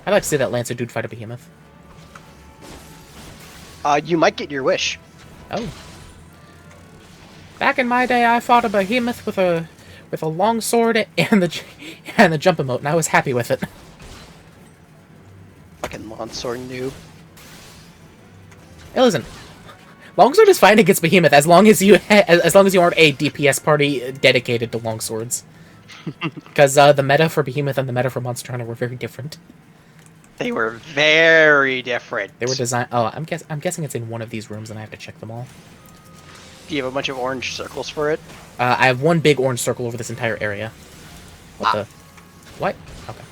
I'd like to see that Lancer dude fight a behemoth. You might get your wish. Oh. Back in my day, I fought a behemoth with a long sword and the jump emote, and I was happy with it. Fucking longsword noob. Hey, listen. Longsword is fine against behemoth as long as you aren't a DPS party dedicated to longswords. Because the meta for behemoth and the meta for Monster Hunter were very different. They were very different. They were designed. Oh, I'm guessing it's in one of these rooms, and I have to check them all. Do you have a bunch of orange circles for it? I have one big orange circle over this entire area. What the? What? Okay.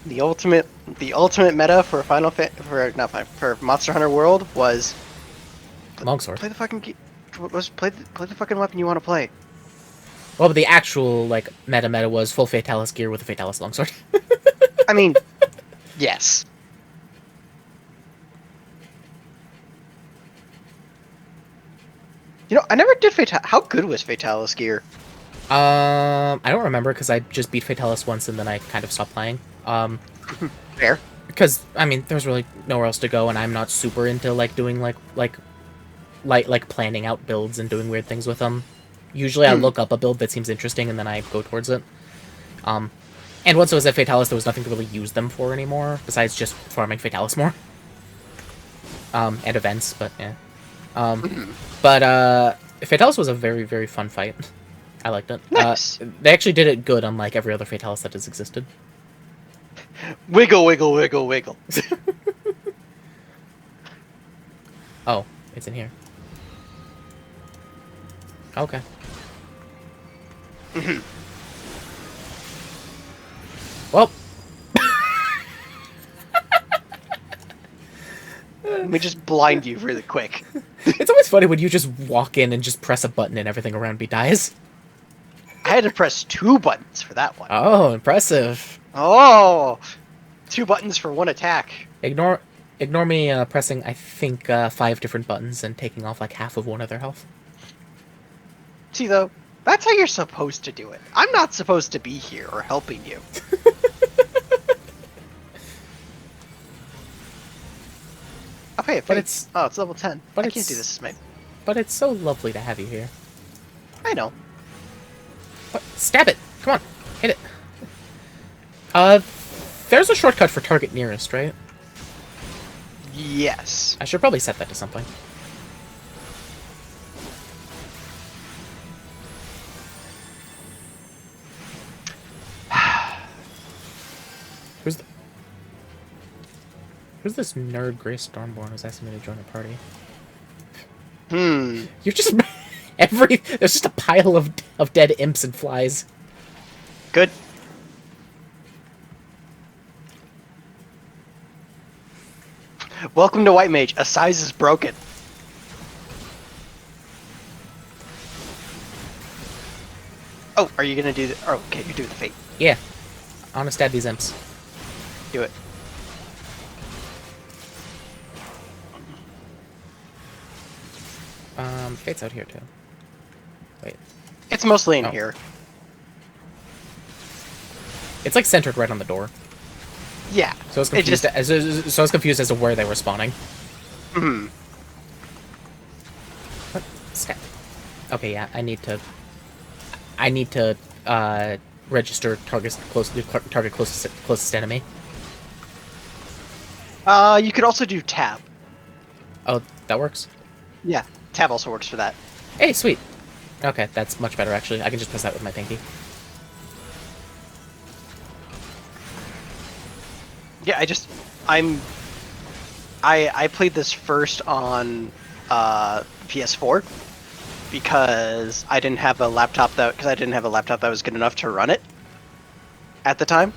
The ultimate meta for for Monster Hunter World was Longsword. play the fucking weapon you want to play. Well, but the actual like meta was full Fatalis gear with a Fatalis longsword. I mean, yes. You know, I never did Fatalis. How good was Fatalis gear? I don't remember because I just beat Fatalis once and then I kind of stopped playing. Fair. Because I mean, there's really nowhere else to go, and I'm not super into like doing like planning out builds and doing weird things with them. Usually, I look up a build that seems interesting and then I go towards it. And once it was at Fatalis, there was nothing to really use them for anymore besides just farming Fatalis more. And events, but yeah. But Fatalis was a very, very fun fight. I liked it. Nice. They actually did it good, unlike every other Fatalis that has existed. Wiggle, wiggle, wiggle, wiggle. Oh, it's in here. Okay. Well. Let me just blind you really quick. It's always funny when you just walk in and just press a button and everything around me dies. I had to press 2 buttons for that one. Oh, impressive. Oh! 2 buttons for 1 attack. Ignore me pressing, I think, 5 different buttons and taking off like half of one of their health. See, though, that's how you're supposed to do it. I'm not supposed to be here or helping you. Okay, But it's level 10. But I it's can't do this, mate. But it's so lovely to have you here. I know. What? Stab it! Come on, hit it. There's a shortcut for target nearest, right? Yes. I should probably set that to something. Who's this nerd Gray Stormborn who's asking me to join a party? You're just there's just a pile of dead imps and flies. Good. Welcome to White Mage. A size is broken. Oh, are you gonna do the... Oh, okay, you're doing the fate. Yeah. I want to stab these imps. Do it. Fate's out here too. Wait. It's mostly in here. It's like centered right on the door. Yeah. So I was confused. So I was confused as to where they were spawning. What? Stab. Okay, yeah. I need to register target closest enemy. You could also do tab. Oh, that works. Yeah, tab also works for that. Hey, sweet. Okay, that's much better actually. I can just press that with my pinky. Yeah, I played this first on PS4 because I didn't have a laptop that was good enough to run it at the time.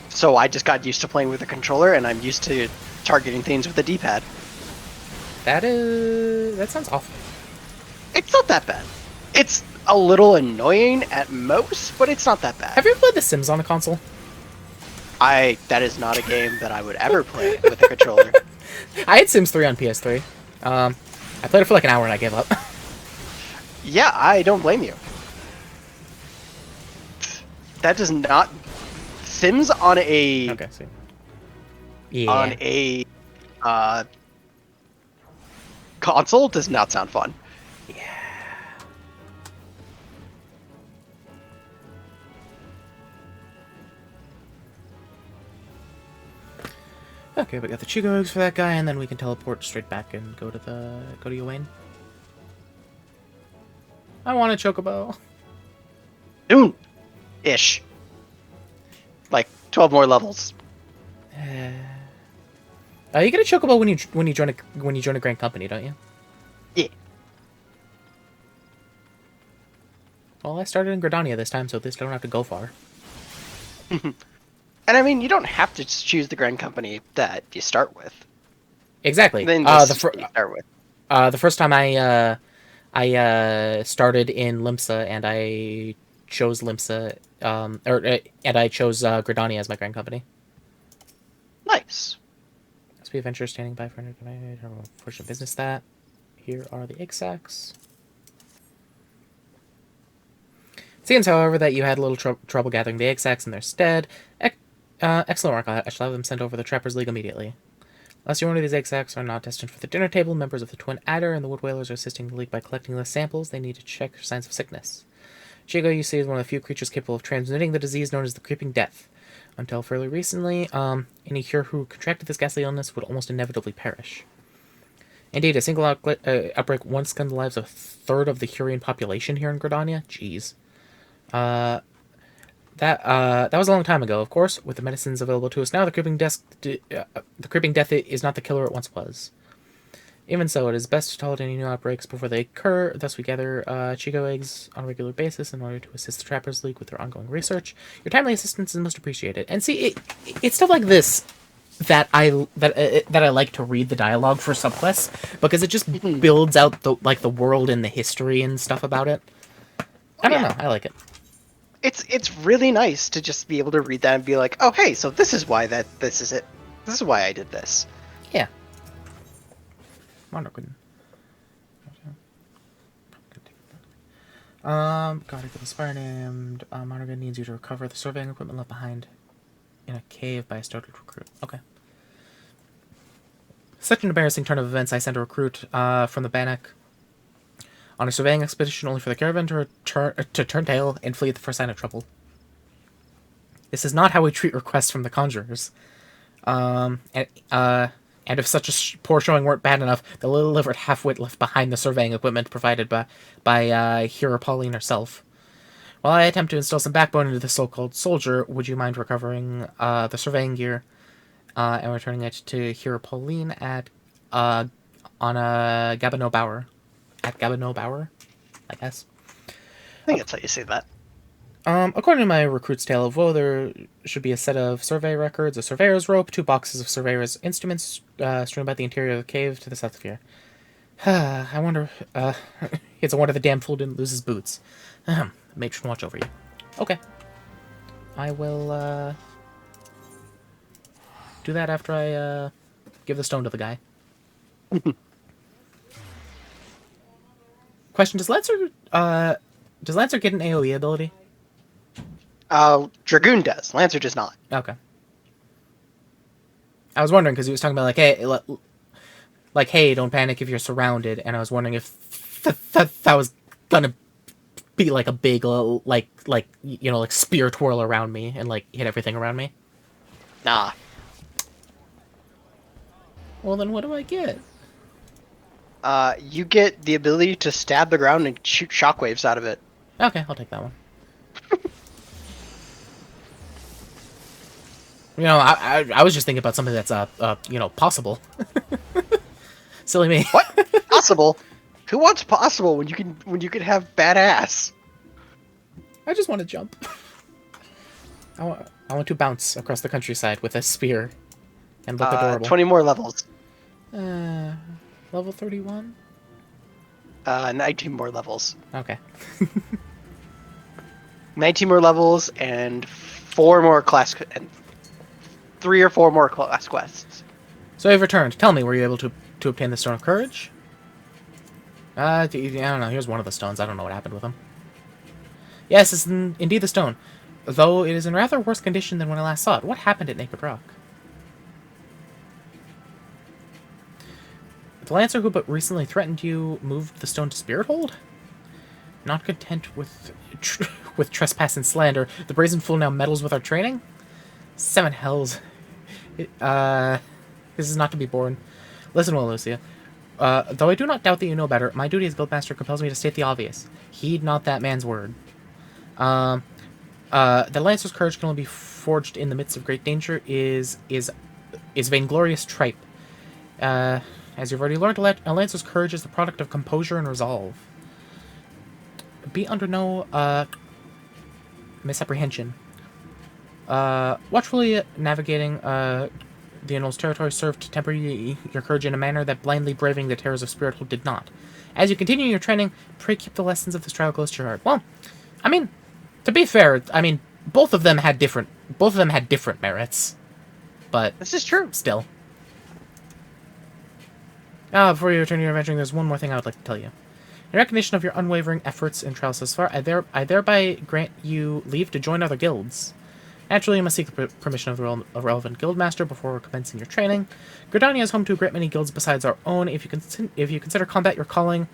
So I just got used to playing with a controller, and I'm used to targeting things with a D-pad. That sounds awful. It's not that bad. It's a little annoying at most, but it's not that bad. Have you ever played The Sims on a console? That is not a game that I would ever play with a controller. I had Sims 3 on PS3. I played it for like an hour and I gave up. Yeah, I don't blame you. That does not... Sims on a... Okay, see. Yeah. On a... console does not sound fun. Yeah. Okay, we got the Chico eggs for that guy, and then we can teleport straight back and go to Ywain. I want a chocobo. Soon. Ish. Like 12 more levels. You get a chocobo when you join a grand company, don't you? Yeah. Well, I started in Gridania this time, so at least I don't have to go far. And I mean, you don't have to just choose the grand company that you start with. Exactly. Then You start with. The first time I started in Limsa and I chose Limsa, and I chose Gridania as my grand company. Nice. SP Adventure standing by for unfortunate business that. Here are the egg sacs. It seems, however, that you had a little trouble gathering the egg sacs in their stead. Excellent work. I shall have them sent over the Trappers League immediately. Unless you one of these egg sacs are not destined for the dinner table, members of the Twin Adder and the Wood Whalers are assisting the League by collecting the samples they need to check for signs of sickness. Chigo, you see, is one of the few creatures capable of transmitting the disease known as the Creeping Death. Until fairly recently, any cure who contracted this ghastly illness would almost inevitably perish. Indeed, a single outbreak once claimed the lives of a third of the Hurrian population here in Gridania. Jeez. That was a long time ago, of course. With the medicines available to us now, the creeping death is not the killer it once was. Even so, it is best to tolerate any new outbreaks before they occur. Thus, we gather Chico eggs on a regular basis in order to assist the Trappers League with their ongoing research. Your timely assistance is most appreciated. And see, it's stuff like this that I like to read the dialogue for subquests, because it just builds out the world and the history and stuff about it. I don't know. I like it. It's really nice to just be able to read that and be like, oh, hey, so this is why this is it. This is why I did this. Yeah. Gotta get the spire named. Monargan needs you to recover the surveying equipment left behind in a cave by a startled recruit. Okay. Such an embarrassing turn of events. I sent a recruit from the Bannock on a surveying expedition only for the caravan to turn tail and flee at the first sign of trouble. This is not how we treat requests from the conjurers. And if such a poor showing weren't bad enough, the little livered half-wit left behind the surveying equipment provided by Hero Pauline herself. While I attempt to instill some backbone into this so-called soldier, would you mind recovering the surveying gear and returning it to Hero Pauline on a Gabino Bower? At Gabino Bower, I guess. I think that's how you say that. According to my recruit's tale of woe, there should be a set of survey records, a surveyor's rope, 2 boxes of surveyor's instruments strewn about the interior of the cave to the south of here. I wonder... it's a wonder the damn fool didn't lose his boots. Matron, watch over you. Okay. I will, do that after I, give the stone to the guy. Question, does Lancer get an AoE ability? Dragoon does. Lancer does not. Okay. I was wondering, because he was talking about, hey, don't panic if you're surrounded, and I was wondering if that was gonna be, like, a big, spear twirl around me, and, hit everything around me. Nah. Well, then what do I get? You get the ability to stab the ground and shoot shockwaves out of it. Okay, I'll take that one. I was just thinking about something that's, possible. Silly me. What? Possible? Who wants possible when you can have badass? I just want to jump. I want to bounce across the countryside with a spear and look adorable. 20 more levels. Level 31? 19 more levels. Okay. 19 more levels and 4 more class... and 3 or 4 more class quests. So you've returned. Tell me, were you able to obtain the Stone of Courage? I don't know. Here's one of the stones. I don't know what happened with them. Yes, it's indeed the stone. Though it is in rather worse condition than when I last saw it. What happened at Naked Rock? The Lancer who but recently threatened you moved the stone to Spirit Hold? Not content with with trespass and slander, the brazen fool now meddles with our training? Seven hells. This is not to be borne. Listen well, Lucia. Though I do not doubt that you know better, my duty as Guildmaster compels me to state the obvious. Heed not that man's word. The Lancer's courage can only be forged in the midst of great danger is vainglorious tripe. As you've already learned, a Lancer's courage is the product of composure and resolve. Be under no misapprehension. Watchfully navigating the Annul's territory served to temper your courage in a manner that blindly braving the terrors of Spirithold did not. As you continue your training, pray keep the lessons of this trial close to your heart. Well, I mean, to be fair, I mean, both of them had different merits, but This is true. still. Before you return to your adventuring, there's one more thing I would like to tell you. In recognition of your unwavering efforts and trials thus far, I thereby grant you leave to join other guilds. Naturally, you must seek the permission of the relevant guildmaster before commencing your training. Gridania is home to a great many guilds besides our own. If you consider combat your calling,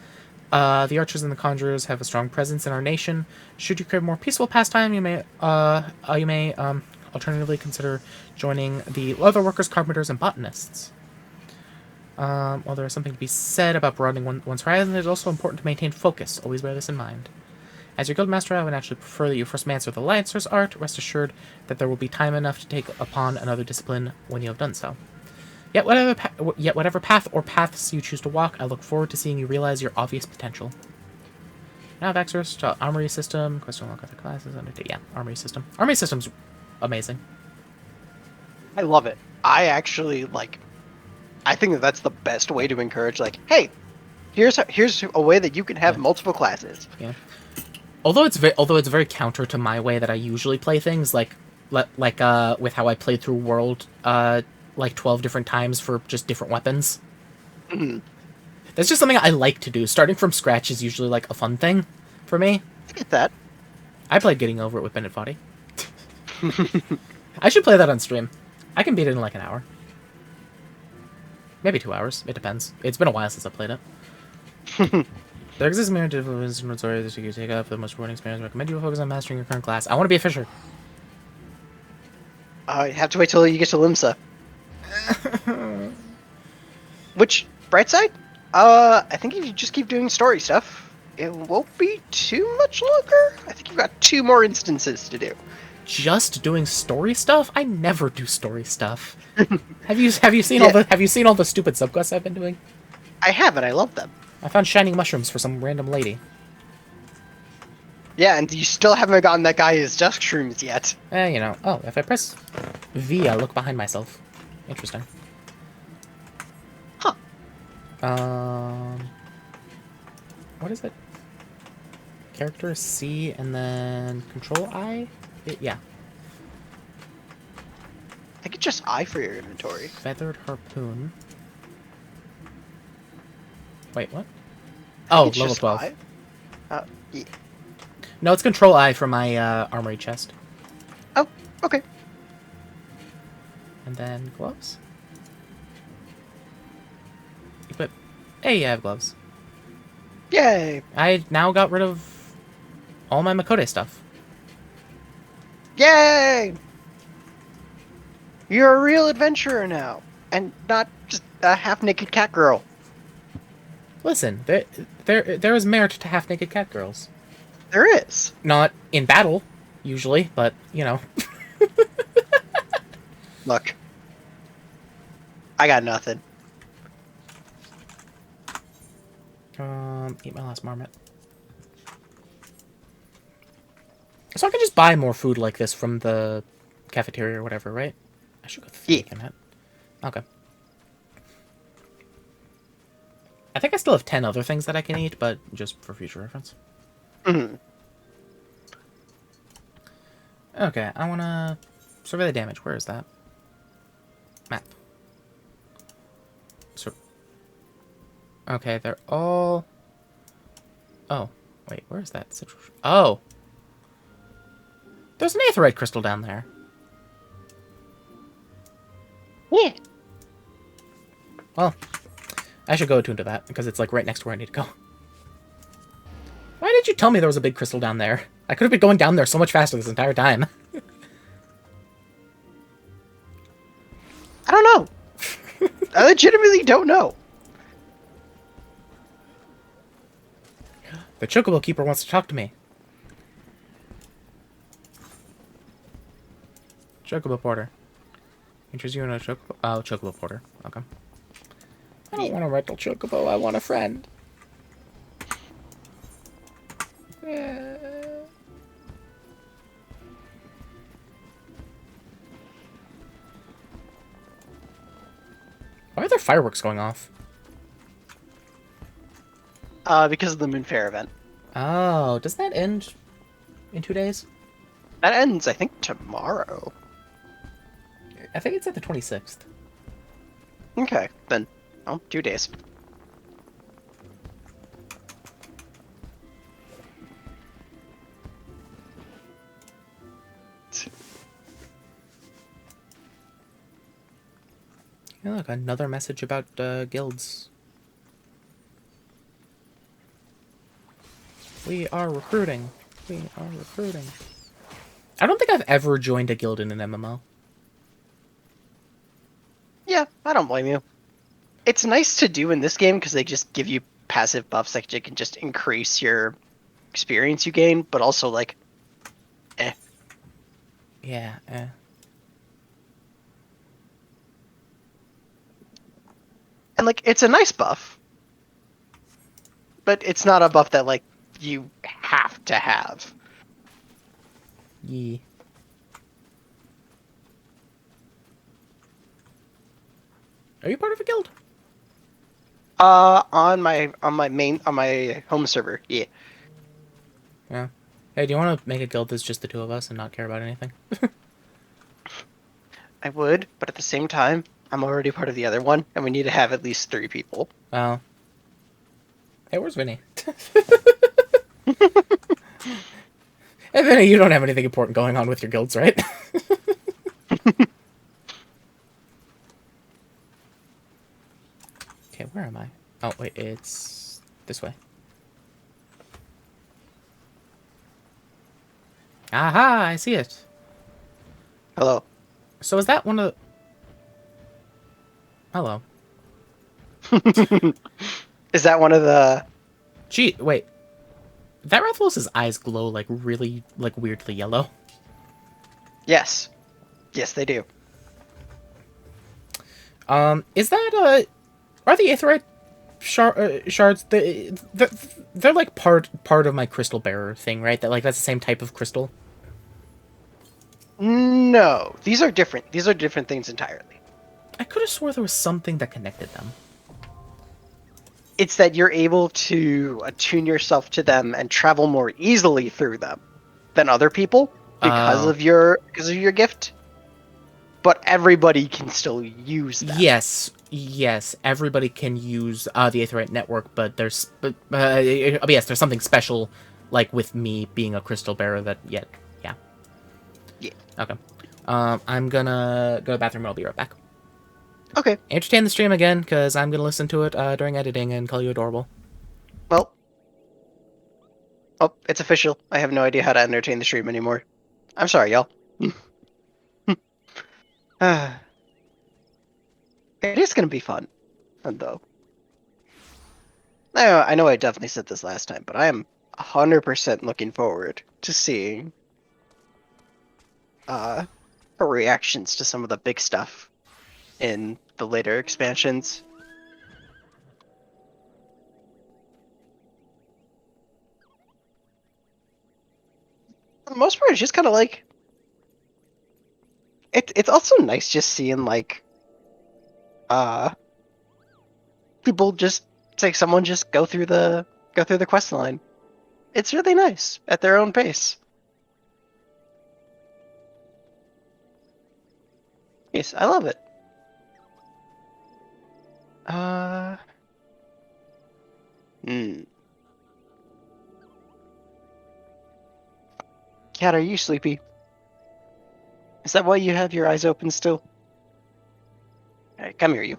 the archers and the conjurers have a strong presence in our nation. Should you crave more peaceful pastime, you may alternatively consider joining the leatherworkers, carpenters, and botanists. While there is something to be said about broadening one's horizon, it is also important to maintain focus. Always bear this in mind. As your guildmaster, I would actually prefer that you first master the Lancer's art. Rest assured that there will be time enough to take upon another discipline when you have done so. Yet whatever path or paths you choose to walk, I look forward to seeing you realize your obvious potential. Now, have access to Armory System. Question unlock other classes. Yeah, Armory System. Armory System's amazing. I love it. I actually, I think that's the best way to encourage, hey, here's a way that you can have multiple classes. Yeah. Although it's very counter to my way that I usually play things, with how I played through World 12 different times for just different weapons. Mm-hmm. That's just something I like to do. Starting from scratch is usually a fun thing for me. I get that. I played Getting Over It with Bennett Foddy. I should play that on stream. I can beat it in an hour. Maybe 2 hours. It depends. It's been a while since I played it. There exists many difficulties and stories that you can take up for the most rewarding experience. I recommend you focus on mastering your current class. I want to be a fisher. You have to wait till you get to Limsa. Which, bright side? I think if you just keep doing story stuff, it won't be too much longer. I think you've got 2 more instances to do. Just doing story stuff? I never do story stuff. Have you seen all the stupid subquests I've been doing? I have, and I love them. I found shining mushrooms for some random lady. Yeah, and you still haven't gotten that guy his dusk shrooms yet. Oh, if I press V, I look behind myself. Interesting. Huh. What is it? Character C and then Control I? Yeah. I think it's just I for your inventory. Feathered harpoon. Wait, what? Oh, level 12. Yeah. No, it's Control I for my armory chest. Oh, okay. And then gloves. Equip. Hey, I have gloves. Yay! I now got rid of all my Makote stuff. Yay! You're a real adventurer now, and not just a half-naked cat girl. Listen, there is merit to half-naked cat girls. There is. Not in battle, usually, but, Look. I got nothing. Eat my last marmot. So I can just buy more food like this from the cafeteria or whatever, right? I should go think in it. Okay. I think I still have 10 other things that I can eat, but just for future reference. Mm-hmm. Okay, I want to survey the damage. Where is that? Map. Okay, they're all Oh, wait, where is that? Oh, there's an aetheryte crystal down there. Yeah. Well, I should go attune to that, because it's, like, right next to where I need to go. Why did you tell me there was a big crystal down there? I could have been going down there so much faster this entire time. I don't know. I legitimately don't know. The Chocobo Keeper wants to talk to me. Chocobo Porter. Interest you in a Chocobo... Oh, Chocobo Porter. Okay. I don't want a rental Chocobo. I want a friend. Why are there fireworks going off? Because of the Moon Fair event. Oh, does that end in 2 days? That ends, I think, tomorrow. I think it's at the 26th. Okay, then, 2 days. Yeah, look, another message about guilds. We are recruiting. We are recruiting. I don't think I've ever joined a guild in an MMO. Yeah, I don't blame you. It's nice to do in this game because they just give you passive buffs that can just increase your experience you gain, but also, like, eh. Yeah, And, like, it's a nice buff, but it's not a buff that, like, you have to have. Yee. Are you part of a guild? On my home server, yeah. Yeah. Hey, do you want to make a guild that's just the two of us and not care about anything? I would, but at the same time, I'm already part of the other one, and we need to have at least 3 people. Oh. Hey, where's Vinny? Hey, Vinny, you don't have anything important going on with your guilds, right? Okay, where am I? Oh, wait, it's this way. Aha, I see it. Hello. So is that one of the... Hello. Is that one of the... Gee, wait. That Rathalos' eyes glow, like, really, like, weirdly yellow. Yes. Yes, they do. Is that, are the Aetheryte shards, they're like part of my crystal bearer thing, right? That, like, that's the same type of crystal? No, these are different. These are different things entirely. I could have swore there was something that connected them. It's that you're able to attune yourself to them and travel more easily through them than other people because Oh. of your gift. But everybody can still use them. Yes, everybody can use the Aetheryte network, but yes, there's something special, like with me being a crystal bearer that yeah. Yeah. Okay. I'm gonna go to the bathroom and I'll be right back. Okay. Entertain the stream again, because I'm gonna listen to it during editing and call you adorable. Well. Oh, it's official. I have no idea how to entertain the stream anymore. I'm sorry, y'all. It is gonna be fun, though. I know I definitely said this last time, but I am 100% looking forward to seeing her reactions to some of the big stuff in the later expansions. For the most part, it's just kind of like it's also nice just seeing like people just like someone just go through the quest line. It's really nice at their own pace. Yes, I love it. Hmm. Cat, are you sleepy? Is that why you have your eyes open still? Alright, come here, you.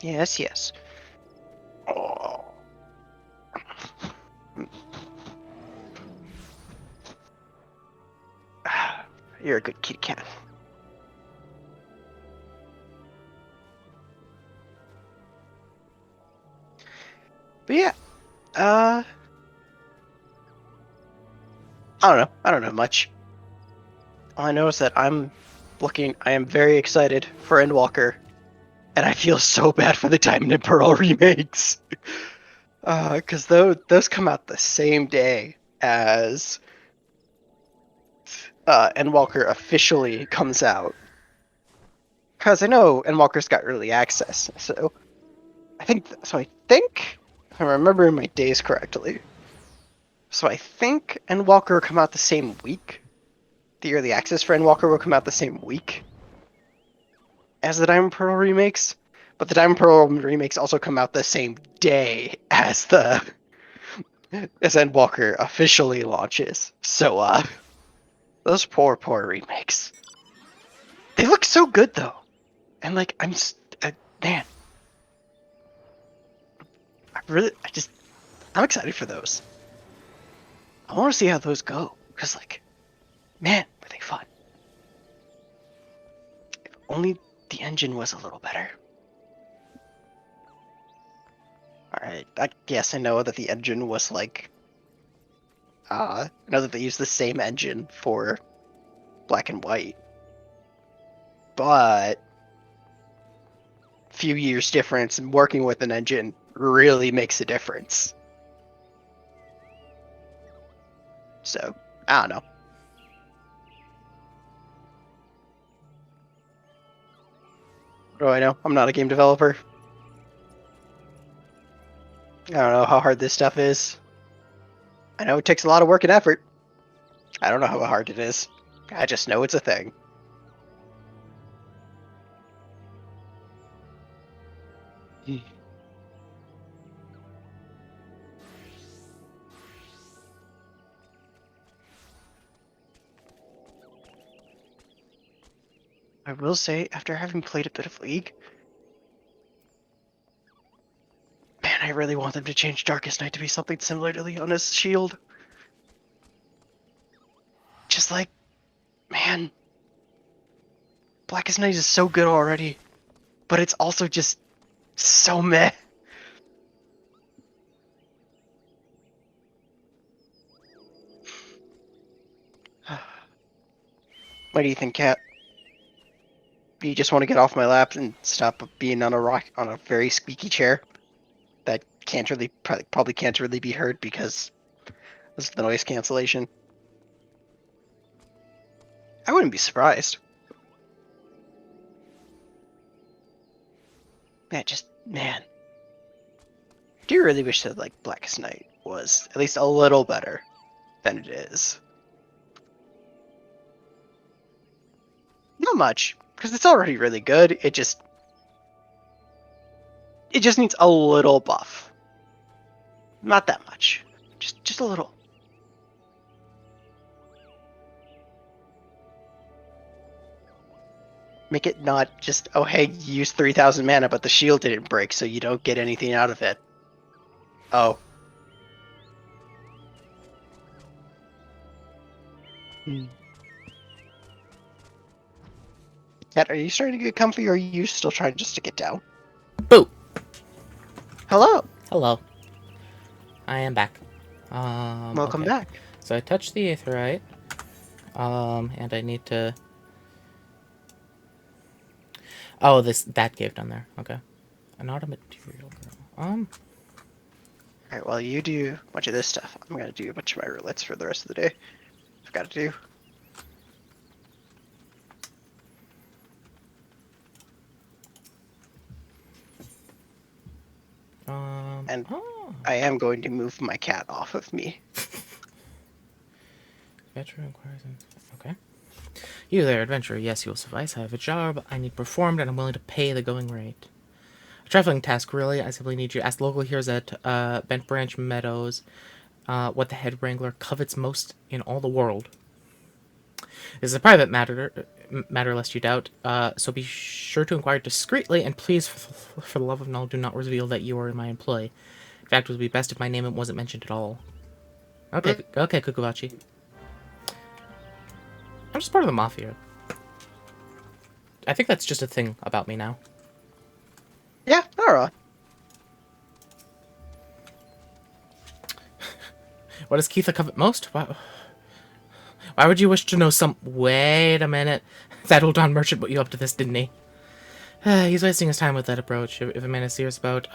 Yes, yes. Oh. You're a good kitty cat. But yeah, I don't know. I don't know much. All I know is that I am very excited for Endwalker, and I feel so bad for the Diamond and Pearl remakes. Because those come out the same day as Endwalker officially comes out. Because I know Endwalker's got early access, so I think if I'm remembering my days correctly. So I think Endwalker will come out the same week. The early access for Endwalker will come out the same week as the Diamond Pearl remakes, but the Diamond Pearl remakes also come out the same day as Endwalker officially launches. So those poor remakes. They look so good though, and like man, I'm excited for those. I want to see how those go because like, man, were they fun? If only the engine was a little better. Alright, I know that the engine was like, I know that they use the same engine for Black and White, but few years difference in working with an engine really makes a difference. So, I don't know. What do I know? I'm not a game developer. I don't know how hard this stuff is. I know it takes a lot of work and effort. I don't know how hard it is. I just know it's a thing. I will say, after having played a bit of League, man, I really want them to change Darkest Night to be something similar to Leona's Shield. Just like, man, Blackest Night is so good already, but it's also just so meh. What do you think, Cat? You just want to get off my lap and stop being on a very squeaky chair that probably can't really be heard because of the noise cancellation. I wouldn't be surprised. Man. Do you really wish that like Blackest Night was at least a little better than it is? Not much, because it's already really good. It just needs a little buff. Not that much. Just a little. Make it not just, oh hey, you used 3,000 mana, but the shield didn't break, so you don't get anything out of it. Oh. Cat, are you starting to get comfy, or are you still trying just to get down? Boo! Hello! Hello. I am back. Welcome back. So I touched the aetheryte. And I need to... Oh, that gave down there. Okay. Not a material girl. Alright, well, you do a bunch of this stuff. I'm gonna do a bunch of my roulettes for the rest of the day. I've got to do. And I am going to move my cat off of me. Adventure inquiries. Okay. You there, adventurer. Yes, you will suffice. I have a job I need performed, and I'm willing to pay the going rate. A trifling task, really. I simply need you to ask local heroes at Bent Branch Meadows what the head wrangler covets most in all the world. This is a private matter lest you doubt, so be sure to inquire discreetly, and please, for the love of Null, do not reveal that you are in my employ. In fact, it would be best if my name wasn't mentioned at all. Okay, okay, Kukubachi. I'm just part of the Mafia. I think that's just a thing about me now. Yeah, alright. What does Keitha covet most? Why would you wish to know some... Wait a minute. That old Don merchant put you up to this, didn't he? He's wasting his time with that approach. If a man is serious about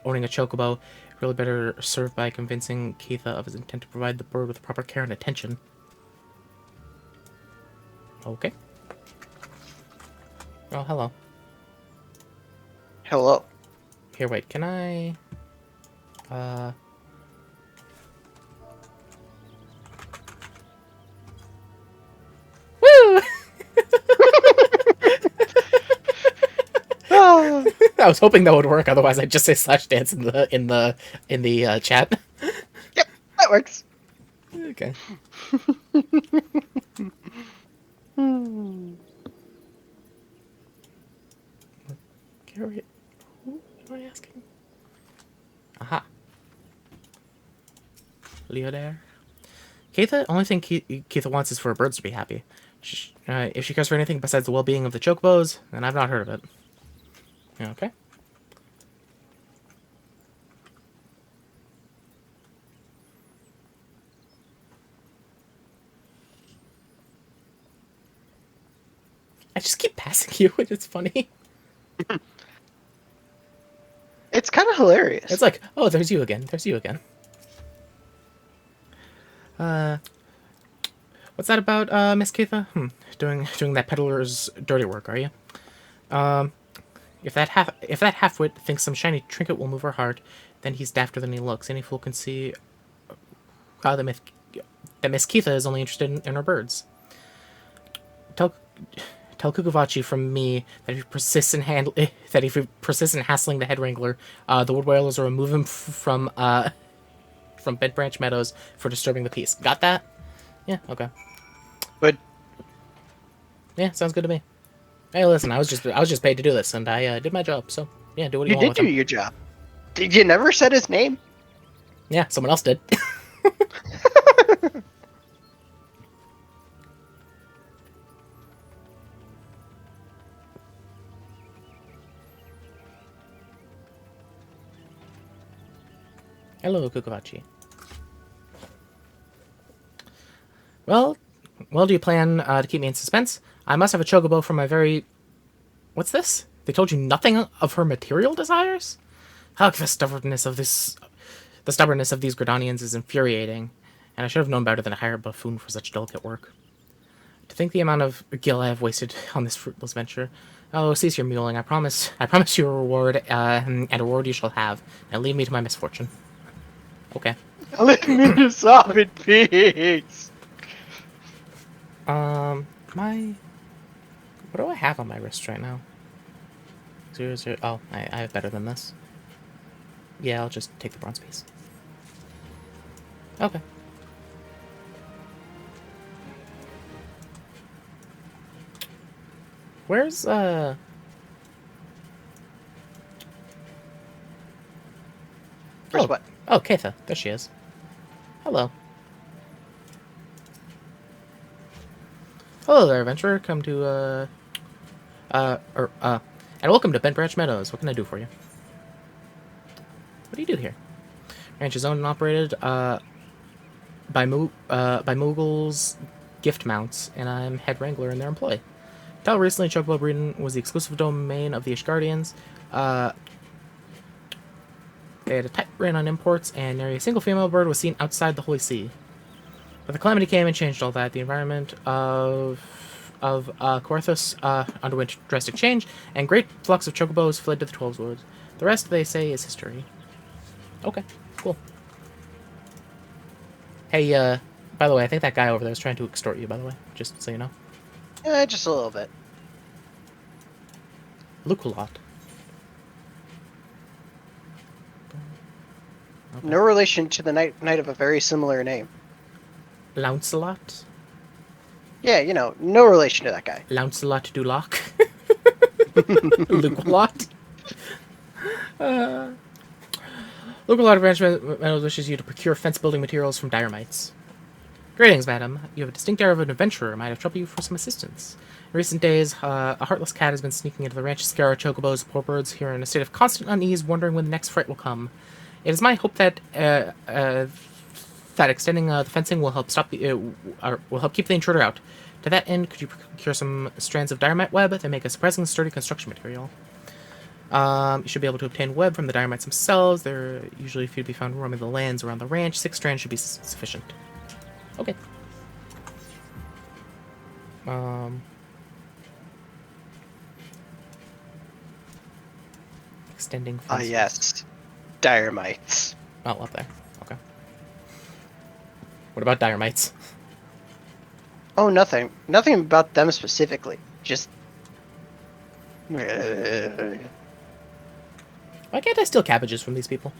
owning a chocobo, really better served by convincing Keitha of his intent to provide the bird with proper care and attention. Okay. Oh, hello. Hello. Here, wait, can I... Woo! Ah. I was hoping that would work, otherwise I'd just say slash dance in the chat. Yep, that works. Okay. Gary, who am I asking? Aha. Leo there. Keitha, only thing Keitha wants is for her birds to be happy. If she cares for anything besides the well-being of the chocobos, then I've not heard of it. Okay. I just keep passing you, and it's funny. It's kind of hilarious. It's like, oh, there's you again. There's you again. What's that about, Miss Keitha? Doing that peddler's dirty work, are you? If that half-wit thinks some shiny trinket will move her heart, then he's dafter than he looks. Any fool can see that Miss Keitha is only interested in her birds. Tell Kukuvachi from me that if he persists in hassling the head wrangler, the wood whalers will remove him from Bent Branch Meadows for disturbing the peace. Got that? Yeah. Okay. But Yeah, sounds good to me. Hey, listen, I was just paid to do this, and I did my job. So yeah, do what you you want did with do him. your job. Did you never said his name? Yeah, someone else did. Hello, Kukuvachi. Well, do you plan to keep me in suspense? I must have a chocobo for my very... What's this? They told you nothing of her material desires? How the stubbornness of these Gradanians is infuriating, and I should have known better than to hire a buffoon for such delicate work. To think the amount of gil I have wasted on this fruitless venture. Oh, cease your mewling. I promise you a reward, and a reward you shall have. Now leave me to my misfortune. Okay. Let me dissolve in peace. What do I have on my wrist right now? 0, 0. Oh, I have better than this. Yeah, I'll just take the bronze piece. Okay. Where's Where's Oh. what? Oh, Keitha. There she is. Hello. Hello there, adventurer. Come to, and welcome to Bent Branch Meadows. What can I do for you? What do you do here? Ranch is owned and operated, by Moogle's Gift Mounts, and I'm head wrangler in their employ. Until recently, chocobo breeding was the exclusive domain of the Ishgardians. They had a tight rein on imports, and nary a single female bird was seen outside the Holy See. But the calamity came and changed all that. The environment of Korthus underwent drastic change, and great flocks of chocobos fled to the 12 Woods. The rest, they say, is history. Okay, cool. Hey, by the way, I think that guy over there is trying to extort you, by the way, just so you know. Just a little bit. Luculot. Okay. No relation to the knight of a very similar name. Launcelot? Yeah, you know, no relation to that guy. Launcelot du Lac? Luke-a-lot? Local of Branch Metals wishes you to procure fence-building materials from Diremites. Greetings, madam. You have a distinct air of an adventurer. Might I trouble you for some assistance? In recent days, a heartless cat has been sneaking into the ranch to scare our chocobos, poor birds, here in a state of constant unease, wondering when the next fright will come. It is my hope that extending the fencing will help will help keep the intruder out. To that end, could you procure some strands of Diremite web that make a surprisingly sturdy construction material? You should be able to obtain web from the Diremites themselves. They're usually few to be found roaming the lands around the ranch. 6 strands should be sufficient. Okay. Extending fences. Yes. Diremites. Oh, up there. Okay. What about Diremites? Oh, nothing. Nothing about them specifically. Just... Why can't I steal cabbages from these people?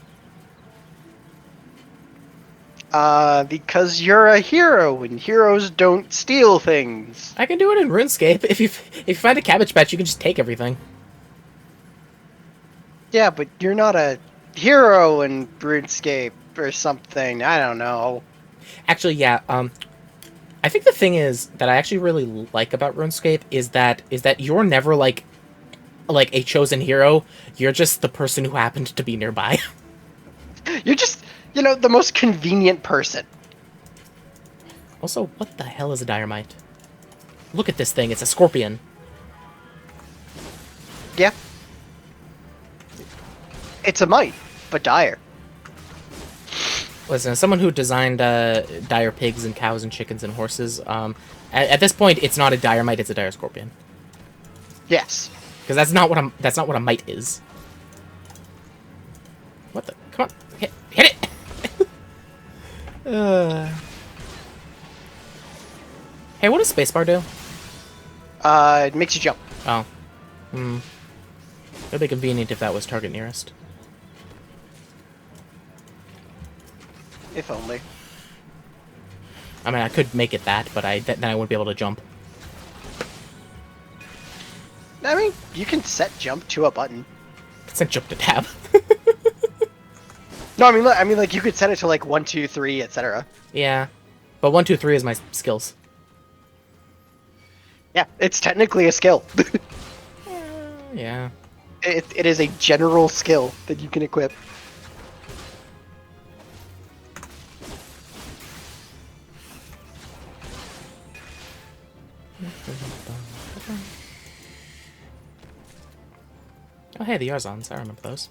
Because you're a hero, and heroes don't steal things. I can do it in RuneScape. If you find a cabbage patch, you can just take everything. Yeah, but you're not a hero in RuneScape or something. I don't know. Actually, yeah. I think the thing is that I actually really like about RuneScape is that you're never like a chosen hero. You're just the person who happened to be nearby. You're just, you know, the most convenient person. Also, what the hell is a Diremite? Look at this thing. It's a scorpion. Yeah. It's a mite, but dire. Listen, as someone who designed dire pigs and cows and chickens and horses, at this point, it's not a Diremite, it's a dire scorpion. Yes. Because that's not what a mite is. What the? Come on, hit it! Hey, what does spacebar do? It makes you jump. Oh. It'd be convenient if that was target nearest. If only. I mean, I could make it that, but then I wouldn't be able to jump. I mean, you can set jump to a button. It's a jump to tab. No, I mean, like you could set it to like 1, 2, 3, etc. Yeah, but 1, 2, 3 is my skills. Yeah, it's technically a skill. Yeah. It is a general skill that you can equip. Oh, hey, the Yarzons. I remember those.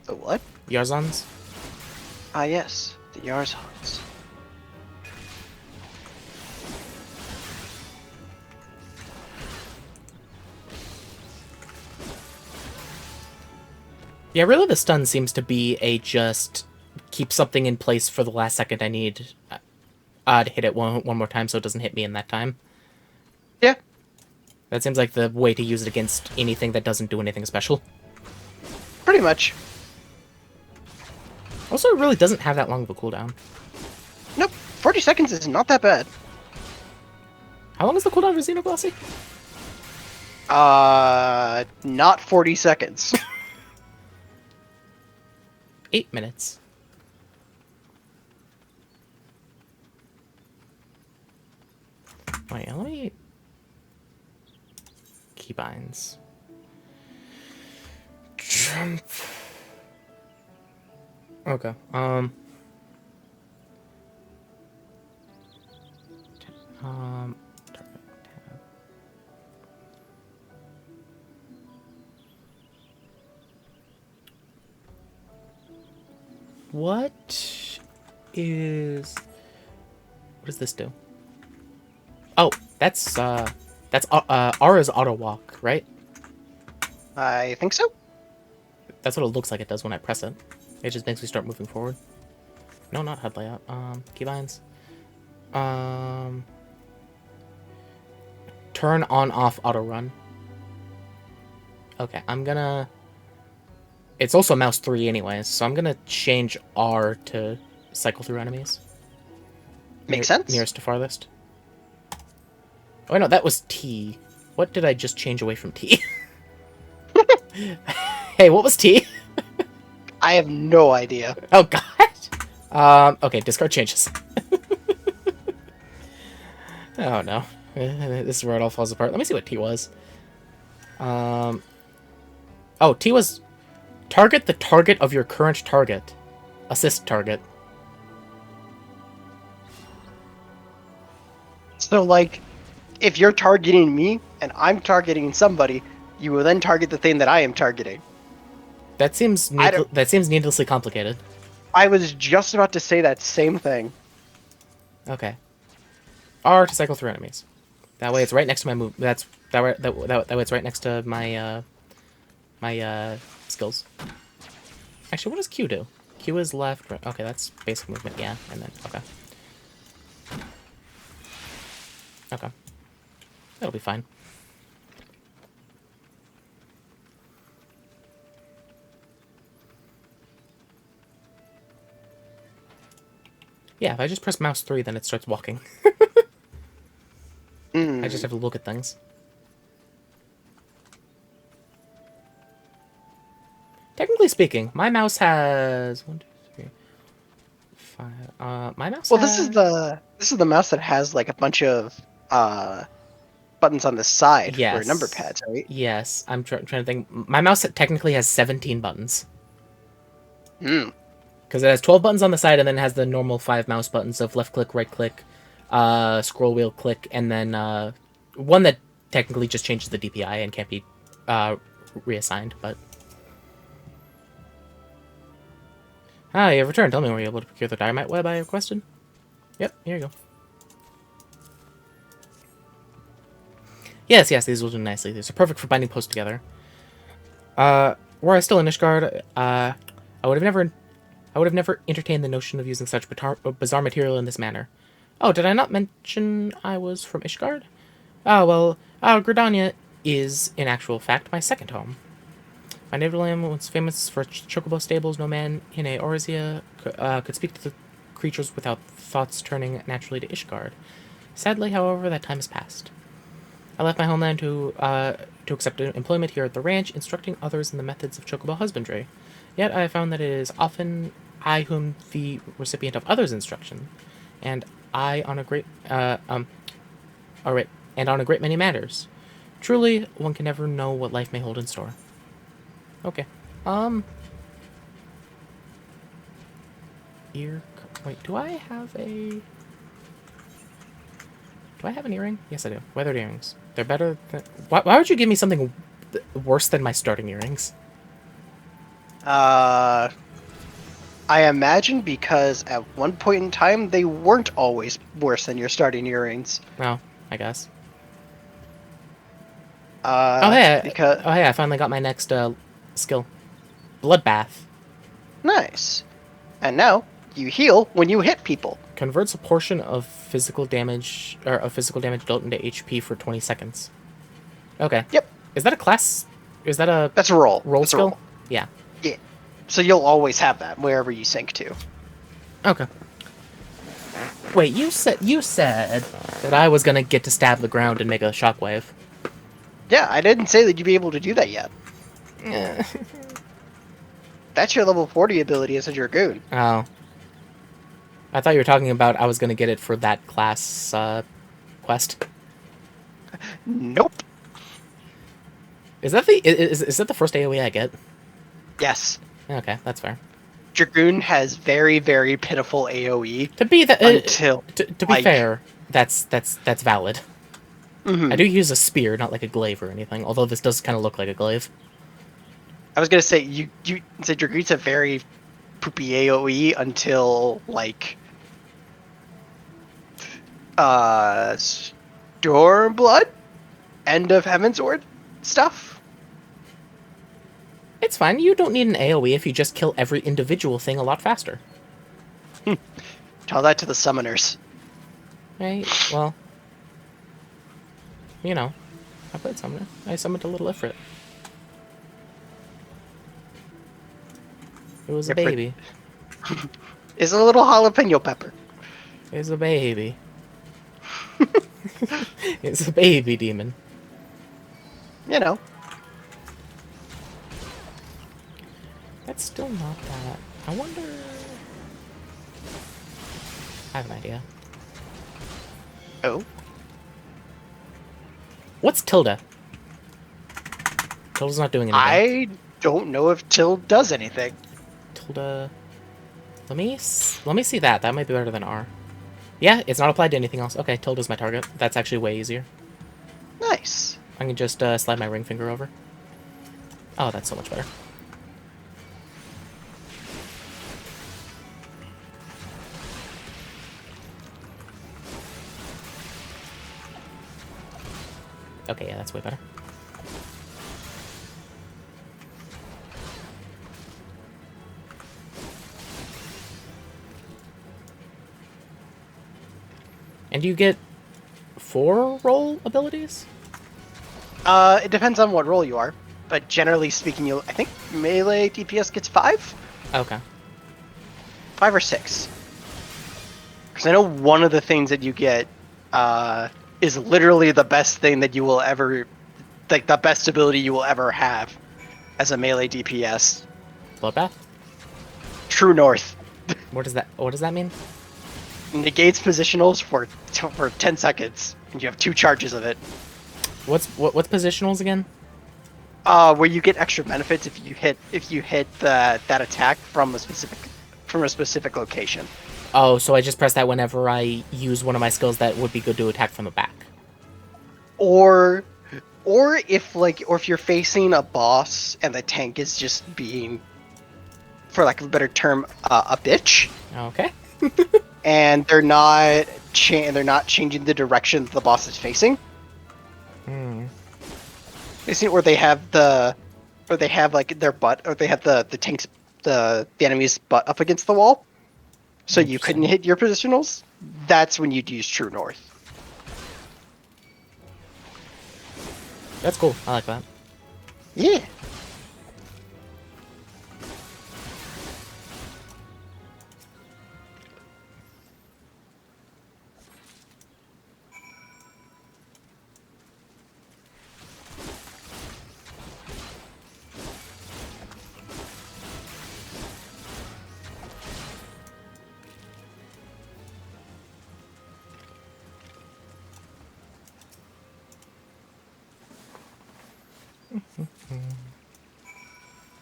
The what? Yarzons? Ah, yes, the Yarzons. Yeah, really the stun seems to be a just keep something in place for the last second I need to hit it one more time so it doesn't hit me in that time. Yeah. That seems like the way to use it against anything that doesn't do anything special. Pretty much. Also, it really doesn't have that long of a cooldown. Nope, 40 seconds is not that bad. How long is the cooldown for Xenoglossy? Not 40 seconds. 8 minutes. Wait, let me... Keybinds. Jump. Okay, what does this do? Oh, that's Aura's auto walk, right? I think so. That's what it looks like it does when I press it. It just makes me start moving forward. No, not HUD layout. Keybinds. Turn on off auto run. Okay, I'm gonna It's also mouse 3 anyways, so I'm gonna change R to cycle through enemies. Makes sense. Nearest to farthest. Oh no, that was T. What did I just change away from T? Hey, what was T? I have no idea. Oh god. Okay, discard changes. Oh no. This is where it all falls apart. Let me see what T was. Oh, T was target the target of your current target. Assist target. So, like, if you're targeting me and I'm targeting somebody, you will then target the thing that I am targeting. That seems needlessly complicated. I was just about to say that same thing. Okay. R to cycle through enemies. That way it's right next to my move. That way it's right next to my my skills. Actually, what does Q do? Q is left, right. Okay, that's basic movement, yeah. And then okay. Okay. That'll be fine. Yeah, if I just press mouse 3, then it starts walking. I just have to look at things. Technically speaking, my mouse has 1, 2, 3, 5. My mouse. Well, has... this is the mouse that has like a bunch of buttons on the side for Yes. number pads, right? Yes, I'm trying to think. My mouse technically has 17 buttons. Hmm. Because it has 12 buttons on the side, and then it has the normal 5 mouse buttons of left click, right click, scroll wheel click, and then one that technically just changes the DPI and can't be reassigned, but... Ah, you have returned. Tell me, were you able to procure the dynamite web I requested? Yep, here you go. Yes, these will do nicely. These are perfect for binding posts together. Were I still in Ishgard, I would have never entertained the notion of using such bizarre material in this manner. Oh, did I not mention I was from Ishgard? Ah, well, Gridania is, in actual fact, my second home. My native was famous for chocobo stables. No man in Eorzea could speak to the creatures without thoughts turning naturally to Ishgard. Sadly, however, that time has passed. I left my homeland to accept employment here at the ranch, instructing others in the methods of chocobo husbandry. Yet I have found that it is often I whom the recipient of others' instruction, and on a great many matters. Truly, one can never know what life may hold in store. Okay. Wait, do I have an earring? Yes, I do. Weathered earrings. They're better than... Why would you give me something worse than my starting earrings? I imagine because at one point in time they weren't always worse than your starting earrings. Oh, I guess. Because hey, I finally got my next skill. Bloodbath. nice. And now you heal when you hit people. Converts a portion of physical damage dealt into HP for 20 seconds. Okay. Yep. Is that a class? Is that a... That's a roll. Roll That's skill? a roll. Yeah. Yeah. So you'll always have that wherever you sync to. Okay. Wait, you said that I was gonna get to stab the ground and make a shockwave. Yeah, I didn't say that you'd be able to do that yet. That's your level 40 ability as a Dragoon. Oh. I thought you were talking about I was gonna get it for that class quest. Nope. Is that the first AoE I get? Yes. Okay, that's fair. Dragoon has very, very pitiful AoE. To be until to be fair, that's valid. Mm-hmm. I do use a spear, not like a glaive or anything. Although this does kind of look like a glaive. I was gonna say you say Dragoon's a very poopy AoE until like Stormblood, End of Heavensward stuff. It's fine. You don't need an AoE if you just kill every individual thing a lot faster. Tell that to the summoners. Right. Well, you know, I played Summoner. I summoned a little Ifrit. It was a Your pr- baby. is a little jalapeno pepper. It's a baby. It's a baby demon. You know. That's still not that. I wonder... I have an idea. Oh. What's Tilda? Tilda's not doing anything. I don't know if Till does anything. Tilda... Let me see that. That might be better than R. Yeah, it's not applied to anything else. Okay, Tilda's my target. That's actually way easier. Nice. I can just slide my ring finger over. Oh, that's so much better. Okay, yeah, that's way better. And you get 4 roll abilities? It depends on what role you are, but generally speaking, I think melee DPS gets 5? Okay. 5 or 6. Because I know one of the things that you get is literally the best thing that you will ever, like the best ability you will ever have as a melee DPS. Bloodbath? True North. What does that mean? Negates positionals for 10 seconds, and you have 2 charges of it. What's positionals again? Where you get extra benefits if you hit that attack from a specific location. Oh, so I just press that whenever I use one of my skills that would be good to attack from the back. Or if you're facing a boss and the tank is just being, for lack of a better term, a bitch. Okay. And they're not changing the direction that the boss is facing. Or they have like their butt, or they have the tank's the enemy's butt up against the wall, so you couldn't hit your positionals. That's when you'd use True North. That's cool. I like that. Yeah.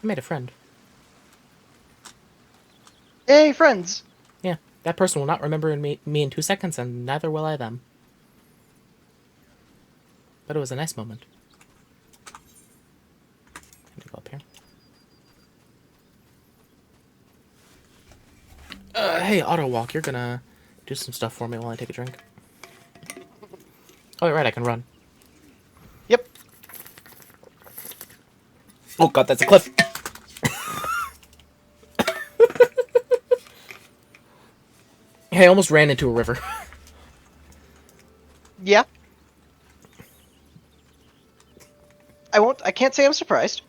I made a friend. Hey, friends. Yeah, that person will not remember me in 2 seconds, and neither will I them. But it was a nice moment. Can I go up here? Hey, Auto Walk, you're gonna do some stuff for me while I take a drink. Oh, right, I can run. Yep. Oh god, that's a cliff! Hey, I almost ran into a river. Yeah. I can't say I'm surprised.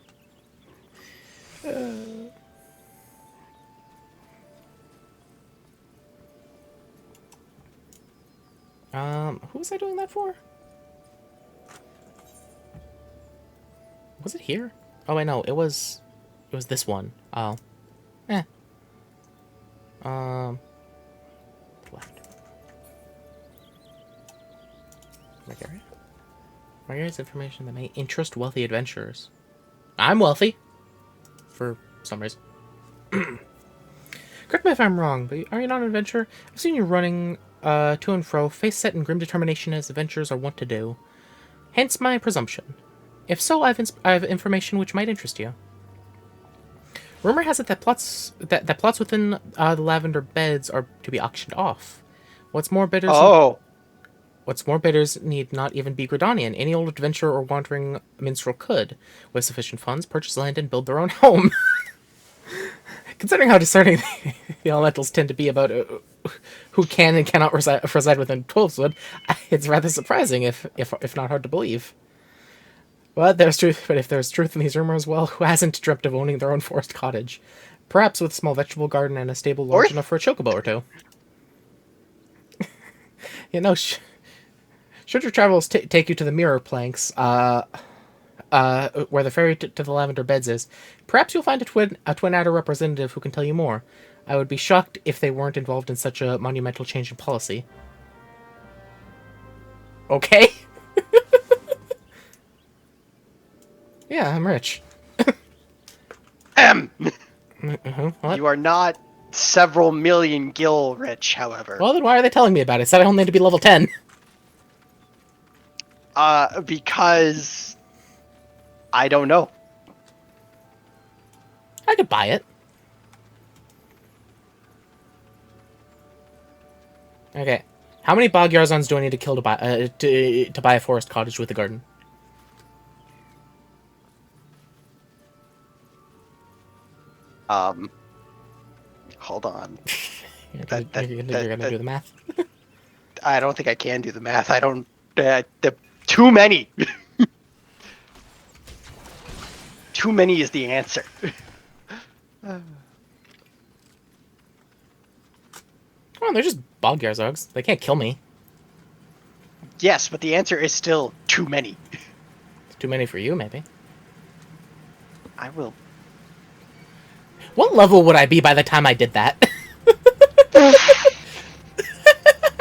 Who was I doing that for? Was it here? Oh, I know, it was this one. Oh. Eh. Left. Margaret? Margaret's information that may interest wealthy adventurers. I'm wealthy. For some reason. Correct me if I'm wrong, but are you not an adventurer? I've seen you running to and fro, face set in grim determination as adventurers are wont to do. Hence my presumption. If so, I have information which might interest you. Rumor has it that plots within the lavender beds are to be auctioned off. What's more, bidders need not even be Gridanian. Any old adventurer or wandering minstrel could, with sufficient funds, purchase land and build their own home. Considering how discerning the elementals tend to be about who can and cannot reside within Twelveswood, it's rather surprising, if not hard to believe. But if there's truth in these rumors, well, who hasn't dreamt of owning their own forest cottage? Perhaps with a small vegetable garden and a stable large Fourth? enough for a chocobo or two. Should your travels take you to the mirror planks, where the ferry to the lavender beds is, perhaps you'll find a twin adder representative who can tell you more. I would be shocked if they weren't involved in such a monumental change in policy. Okay. Yeah, I'm rich. What? You are not several million gil rich, however. Well, then why are they telling me about it? It said I only need to be level 10. Because I don't know. I could buy it. Okay. How many bog yarzons do I need to kill to buy a forest cottage with a garden? Hold on. You're gonna do the math. I don't think I can do the math. I don't. Too many. Too many is the answer. Oh, they're just bog yarzogs. They can't kill me. Yes, but the answer is still too many. It's too many for you, maybe. I will. What level would I be by the time I did that?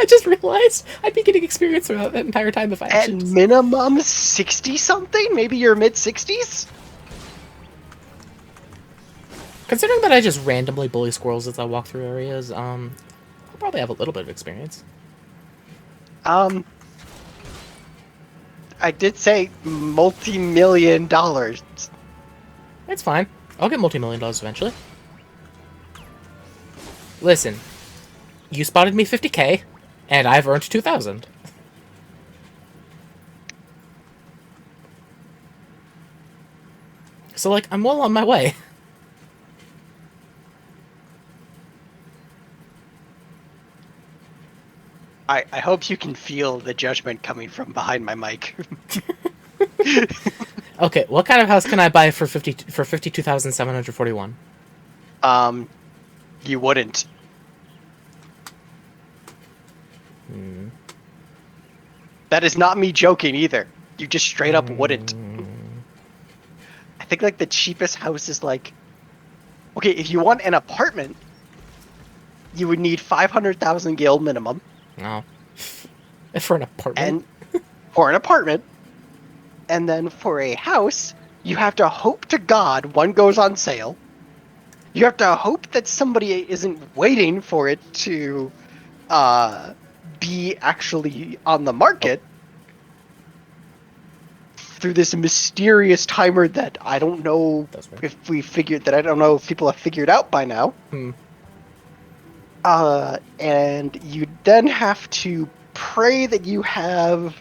I just realized I'd be getting experience throughout that entire time if I At actually just... minimum 60 something? Maybe you're mid 60s? Considering that I just randomly bully squirrels as I walk through areas, I'll probably have a little bit of experience. I did say multi-million dollars. It's fine. I'll get multi-million dollars eventually. Listen, you spotted me 50k, and I've earned 2,000. So, like, I'm well on my way. I hope you can feel the judgment coming from behind my mic. Okay, what kind of house can I buy for 52,741? You wouldn't. That is not me joking either. You just straight up wouldn't. I think like the cheapest house is like, okay, if you want an apartment, you would need 500,000 gil minimum. No. For an apartment? And for an apartment. And then for a house, you have to hope to God one goes on sale. You have to hope that somebody isn't waiting for it to be actually on the market through this mysterious timer that I don't know if I don't know if people have figured out by now. And you then have to pray that you have,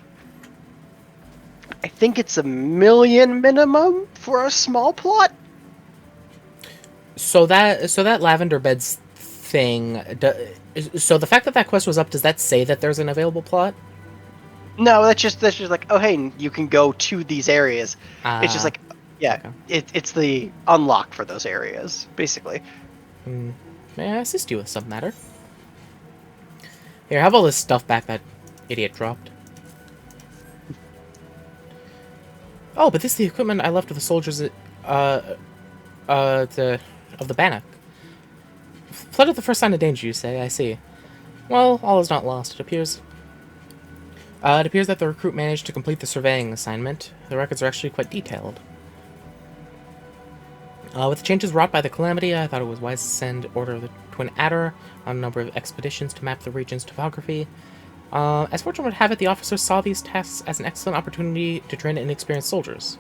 I think it's 1 million minimum for a small plot. So that lavender beds thing. So the fact that quest was up, does that say that there's an available plot? No, that's just like, oh hey, you can go to these areas. It's just like, yeah, okay. It's the unlock for those areas, basically. May I assist you with some matter? Here, have all this stuff back that idiot dropped. Oh, but this is the equipment I left with the soldiers of the Bannock. Fled at the first sign of danger, you say? I see. Well, all is not lost, it appears. It appears that the recruit managed to complete the surveying assignment. The records are actually quite detailed. With the changes wrought by the calamity, I thought it was wise to send Order of the Twin Adder on a number of expeditions to map the region's topography. As fortune would have it, the officers saw these tasks as an excellent opportunity to train inexperienced soldiers.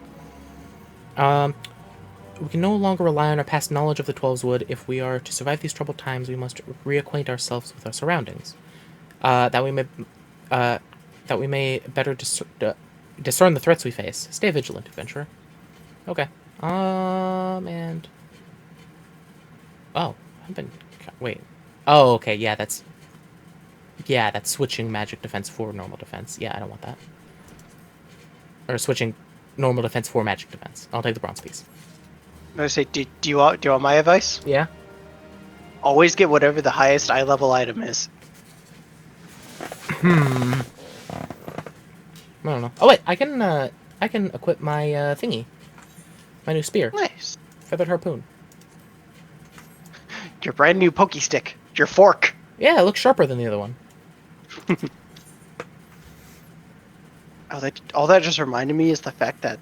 We can no longer rely on our past knowledge of the Twelves Wood. If we are to survive these troubled times, we must reacquaint ourselves with our surroundings, that we may better discern the threats we face. Stay vigilant, adventurer. Okay. And... Oh, I've been... Wait. Oh, okay, yeah, that's switching magic defense for normal defense. Yeah, I don't want that. Or switching normal defense for magic defense. I'll take the bronze piece. I was gonna say, do you want my advice? Yeah? Always get whatever the highest eye level item is. I don't know. Oh wait, I can equip my thingy, my new spear, Nice. feathered harpoon. Your brand new pokey stick. Your fork. Yeah, it looks sharper than the other one. Oh, all that just reminded me is the fact that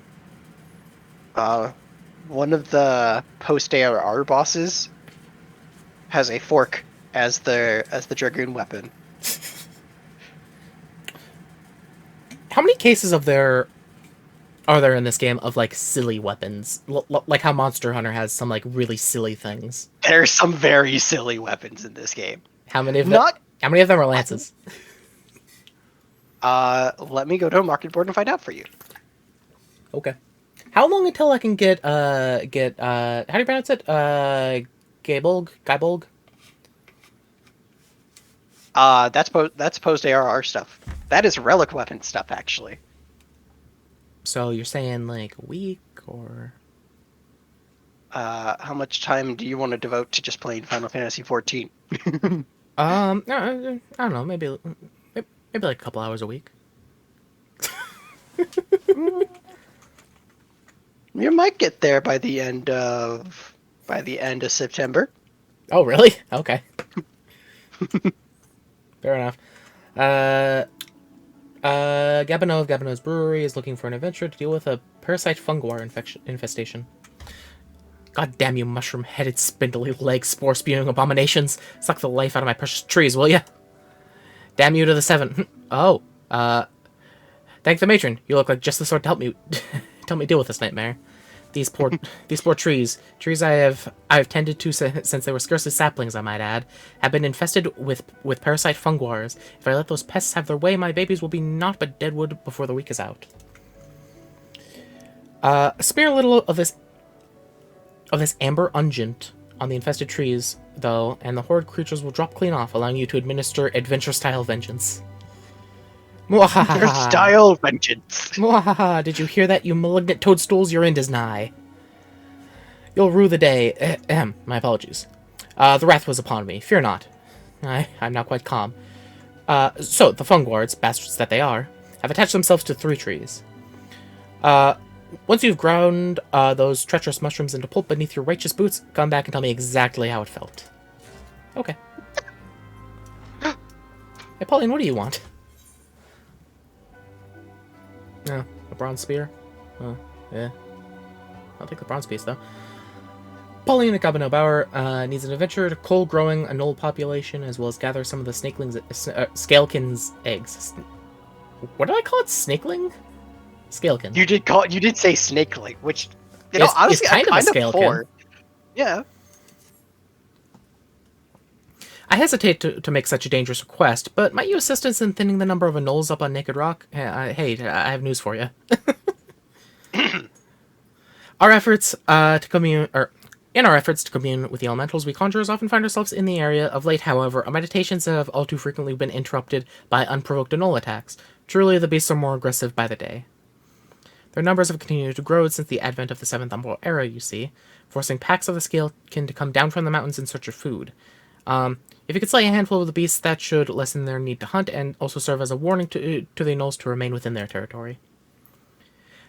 one of the post ARR bosses has a fork as the dragoon weapon. How many cases of there are there in this game of like silly weapons, like how Monster Hunter has some like really silly things? There's some very silly weapons in this game. How many of them? Not. How many of them are lances? Let me go to a market board and find out for you. Okay. How long until I can get how do you pronounce it? Gaibolg? That's post ARR stuff. That is relic weapon stuff, actually. So you're saying like a week or? How much time do you want to devote to just playing Final Fantasy XIV? I don't know, maybe like a couple hours a week. You might get there by the end of September. Oh, really? Okay. Fair enough. Gabino of Gabino's Brewery is looking for an adventure to deal with a parasite funguar infestation. God damn you, mushroom-headed, spindly-legged, spore-spewing abominations! Suck the life out of my precious trees, will ya? Damn you to the 7. Oh, thank the matron. You look like just the sort to help me deal with this nightmare. These poor trees I have tended to since they were scarcely saplings, I might add, have been infested with parasite funguars. If I let those pests have their way, my babies will be naught but deadwood before the week is out. Smear a little of this amber unguent on the infested trees, though, and the horrid creatures will drop clean off, allowing you to administer adventure-style vengeance. Mwahaha. Style vengeance. Mwahaha. Did you hear that, you malignant toadstools? Your end is nigh. You'll rue the day. My apologies. The wrath was upon me. Fear not. I'm now quite calm. So, the funguards, bastards that they are, have attached themselves to 3 trees. Once you've ground those treacherous mushrooms into pulp beneath your righteous boots, come back and tell me exactly how it felt. Okay. Hey, Pauline, what do you want? No, a bronze spear? Oh, yeah. I'll take the bronze piece, though. Pauline at Gabino Bower needs an adventure to cull growing a knoll population, as well as gather some of the Scalekin's eggs. What did I call it? Snakeling? Scalekin. You did say snakeling, which, you know, honestly, kind I'm of a kind of for. Yeah. I hesitate to make such a dangerous request, but might you assistance in thinning the number of anoles up on Naked Rock? Hey, I have news for you. Our efforts to commune, in our efforts to commune with the elementals, we conjurers often find ourselves in the area. Of late, however, our meditations have all too frequently been interrupted by unprovoked anole attacks. Truly, the beasts are more aggressive by the day. Their numbers have continued to grow since the advent of the 7th Umbral era, you see, forcing packs of the Scalekin to come down from the mountains in search of food. If you could slay a handful of the beasts, that should lessen their need to hunt, and also serve as a warning to the gnolls to remain within their territory.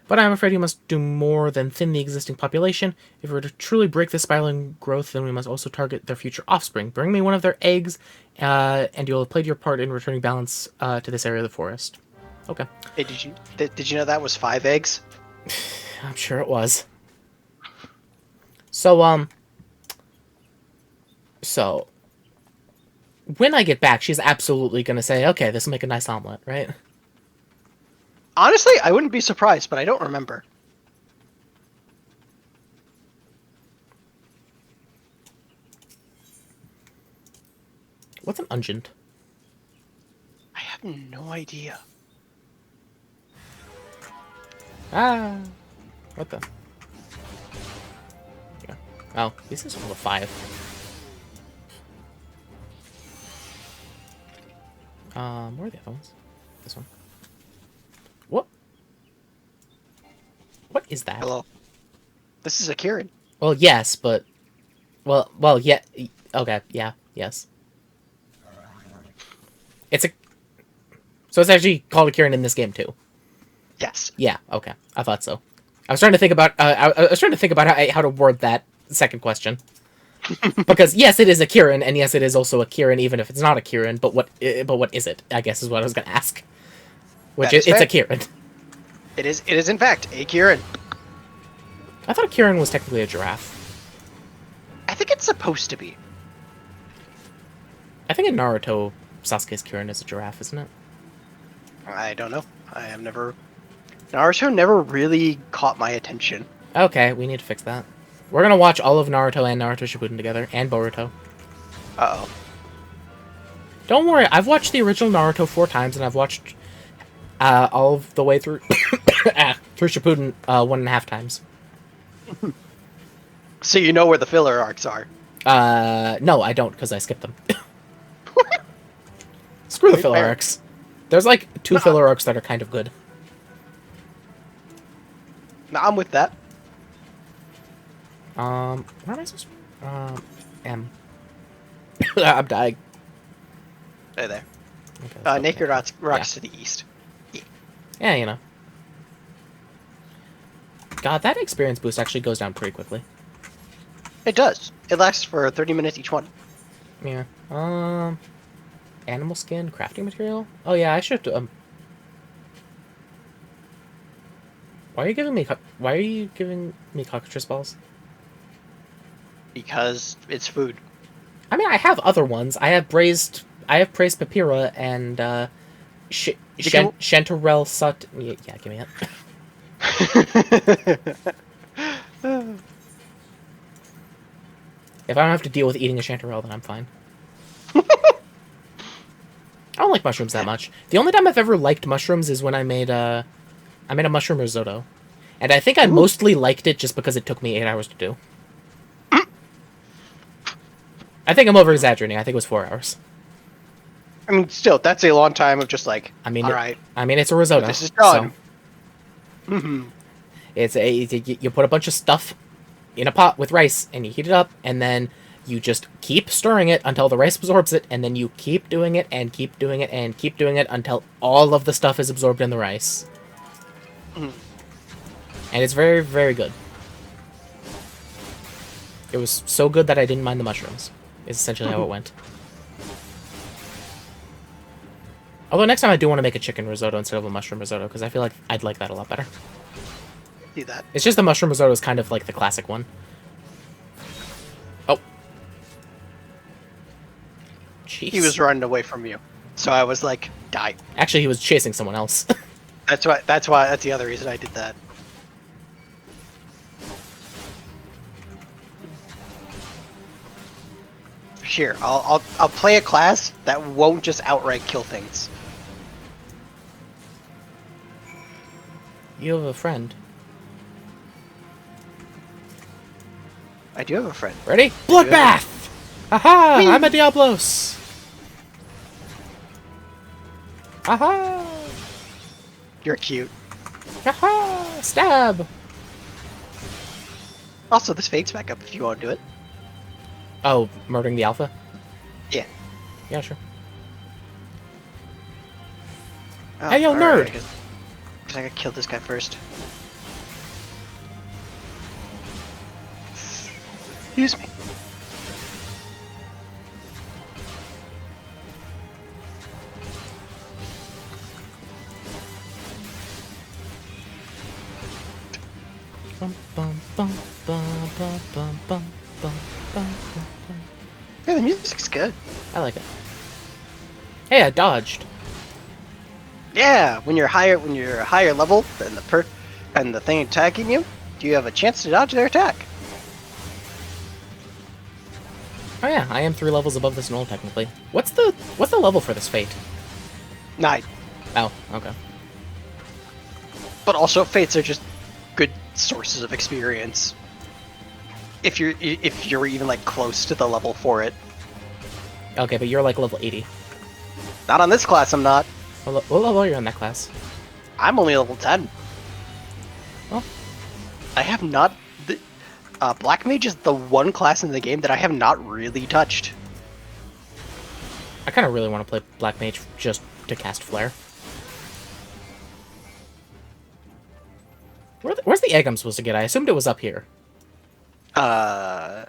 But I'm afraid you must do more than thin the existing population. If we were to truly break this spiraling growth, then we must also target their future offspring. Bring me one of their eggs, and you'll have played your part in returning balance to this area of the forest. Okay. Hey, did you know that was 5 eggs? I'm sure it was. So, when I get back, she's absolutely going to say, okay, this will make a nice omelet, right? Honestly, I wouldn't be surprised, but I don't remember. What's an unguent? I have no idea. Ah, what the? Yeah. Oh, this is full of 5. Where are the other ones? This one. What? What is that? Hello. This is a Kieran. Well, yes, but... Well, yeah. Okay, yeah, yes. So it's actually called a Kieran in this game too. Yes. Yeah, okay. I thought so. I was trying to think about I was trying to think about how to word that second question. Because yes, it is a Kieran, and yes, it is also a Kieran, even if it's not a Kieran. But what is it? I guess is what I was going to ask. Which That is it's fair. a Kieran. It is in fact a Kieran. I thought a Kieran was technically a giraffe. I think it's supposed to be. I think in Naruto, Sasuke's Kieran is a giraffe, isn't it? I don't know. I have never. Naruto never really caught my attention. Okay, we need to fix that. We're gonna watch all of Naruto and Naruto Shippuden together, and Boruto. Uh-oh. Don't worry, I've watched the original Naruto 4 times, and I've watched all of the way through through Shippuden 1.5 times. So you know where the filler arcs are. No, I don't, because I skipped them. Screw the filler Fair. arcs. There's like 2 filler arcs that are kind of good. No, I'm with that. Where am I supposed to... M. I'm dying. There. Okay, let's go Naked back. rocks to the east. Yeah, you know. God, that experience boost actually goes down pretty quickly. It does. It lasts for 30 minutes each one. Yeah. Animal skin, crafting material? Oh yeah, I should Why are you giving me cockatrice balls? Because it's food. I mean, I have other ones. I have praised papira and chanterelle sut. Yeah, give me it. If I don't have to deal with eating a chanterelle, then I'm fine. I don't like mushrooms that much. The only time I've ever liked mushrooms is when I made a mushroom risotto. And I think I mostly liked it just because it took me 8 hours to do. I think I'm over-exaggerating. I think it was 4 hours. I mean, still, that's a long time of just like, I mean, alright. It's a risotto. This is done. So you put a bunch of stuff in a pot with rice, and you heat it up, and then you just keep stirring it until the rice absorbs it, and then you keep doing it, and keep doing it, and keep doing it until all of the stuff is absorbed in the rice. And it's very, very good. It was so good that I didn't mind the mushrooms, is essentially how it went. Although next time I do want to make a chicken risotto instead of a mushroom risotto, because I feel like I'd like that a lot better. Do that. It's just the mushroom risotto is kind of like the classic one. Oh. Jeez. He was running away from you. So I was like, die. Actually, he was chasing someone else. That's the other reason I did that. Here, I'll play a class that won't just outright kill things. You have a friend. I do have a friend. Ready? Bloodbath! Aha! I'm a Diablos! Aha! You're cute. Aha! Stab! Also, this fades back up if you want to do it. Oh, murdering the alpha? Yeah. Yeah, sure. Oh, Hey, yo, alright, nerd! I gotta kill this guy first. Excuse me. Bum, bum, bum, bum, bum, bum, bum, bum, bum, bum. Yeah, the music's good. I like it. Hey, I dodged. Yeah, when you're higher level than the thing attacking you, you have a chance to dodge their attack. Oh yeah, I am 3 levels above this null technically. What's the level for this fate? 9. Oh, okay. But also, fates are just good sources of experience. If you're even like close to the level for it. Okay, but you're like level 80. Not on this class, I'm not. What level are you in that class? I'm only level 10. Well, I have not. Black Mage is the one class in the game that I have not really touched. I kind of really want to play Black Mage just to cast Flare. Where's the egg I'm supposed to get? I assumed it was up here. I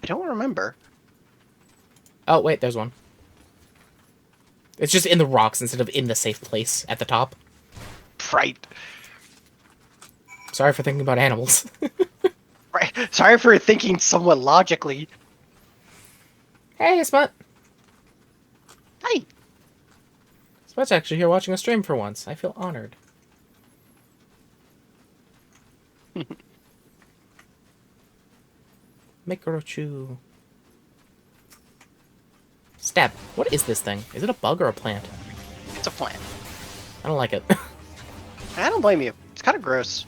don't remember. Oh, wait, there's one. It's just in the rocks instead of in the safe place at the top. Right. Sorry for thinking about animals. Right. Sorry for thinking somewhat logically. Hey, Smut. Hi. Smut's actually here watching a stream for once. I feel honored. Mikrochu. Stab. What is this thing? Is it a bug or a plant? It's a plant. I don't like it. I don't blame you. It's kind of gross.